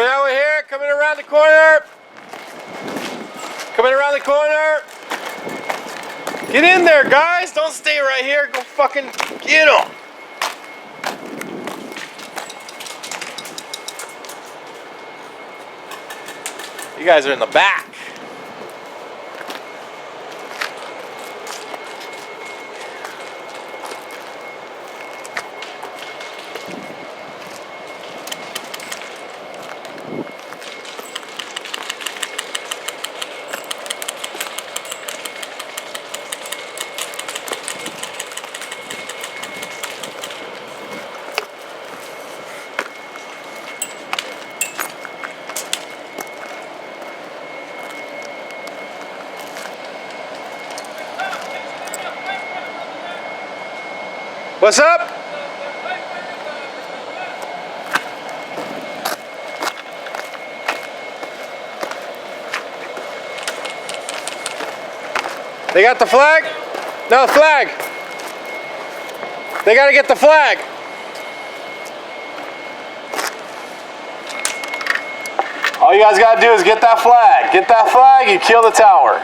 Coming over here, coming around the corner. Coming around the corner. Get in there, guys. Don't stay right here. Go fucking get them. You guys are in the back. What's up? They got the flag? No, flag. They gotta get the flag. All you guys gotta do is get that flag. Get that flag, you kill the tower.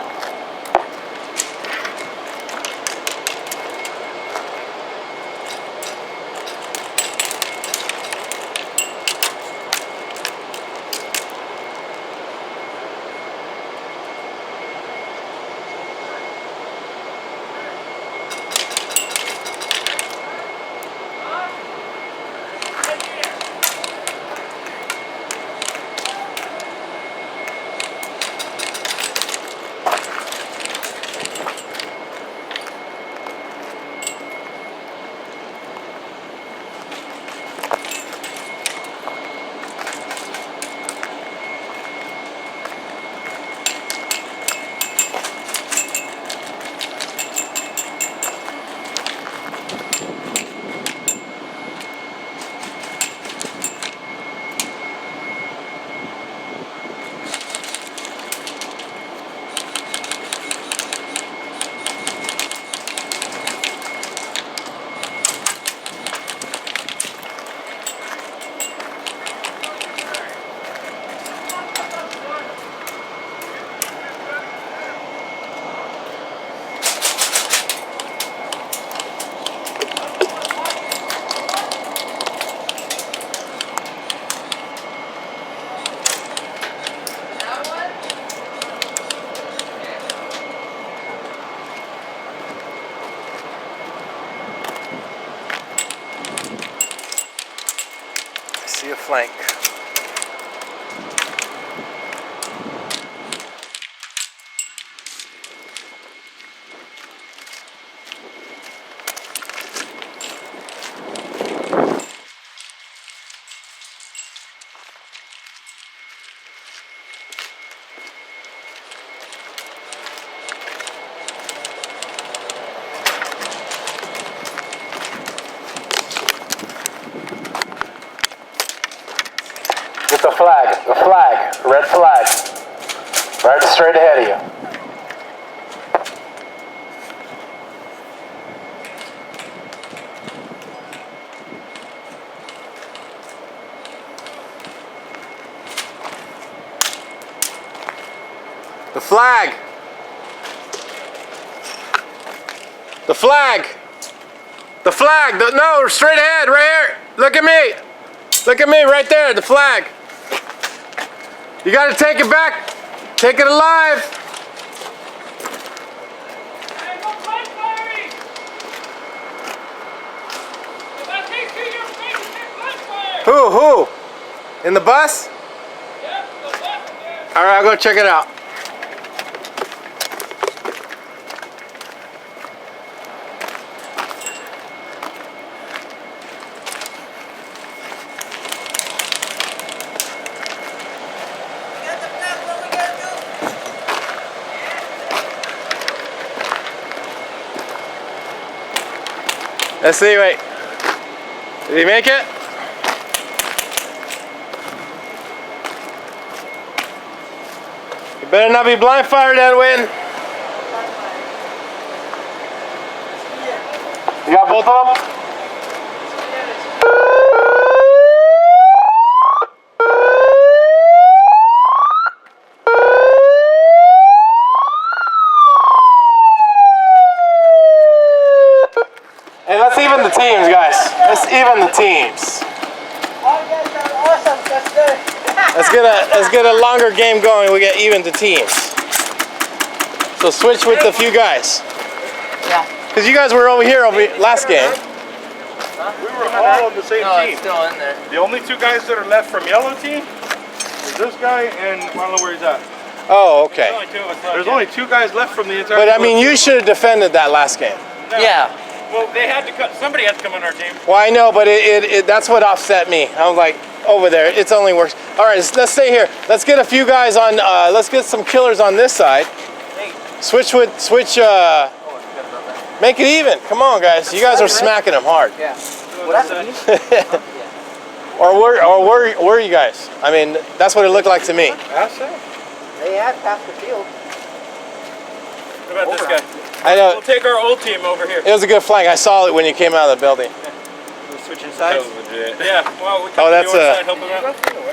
See a flank. Get the flag, red flag, right straight ahead of you. The flag. The flag. The flag. No, straight ahead, right here. Look at me. Look at me right there, the flag. You gotta take it back. Take it alive. Hey, no flag firing. If I take to your face, it's flag fire. Who? In the bus? Yep, the bus there. All right, I'll go check it out. Let's see, wait. Did he make it? You better not be blind fired, Edwin. You got both of them? even the teams, guys. Let's even the teams. All you guys are awesome. That's good. Let's get a longer game going. We get even the teams. So switch with a few guys. Yeah. Because you guys were over here last game. We were all on the same No, team. it's still in there. The only two guys that are left from yellow team is this guy and I don't know where he's at. Oh, okay. There's only two guys left from the entire But I mean, you should have defended that last game. Yeah. Well, they had to cut. Somebody had to come on our team. Well, I know, but that's what upset me. I was like, over there, it's only worse. All right, let's stay here. Let's get a few guys on. Let's get some killers on this side. Switch. Make it even. Come on, guys. You guys are smacking them hard. Yeah. What happened? Or where are you guys? I mean, that's what it looked like to me. They had half the field. What about this guy? I know. We'll take our old team over here. It was a good flank. I saw it when you came out of the building. Switching That sides. was legit. Yeah. Well, we Oh, come that's to the north side, help him out.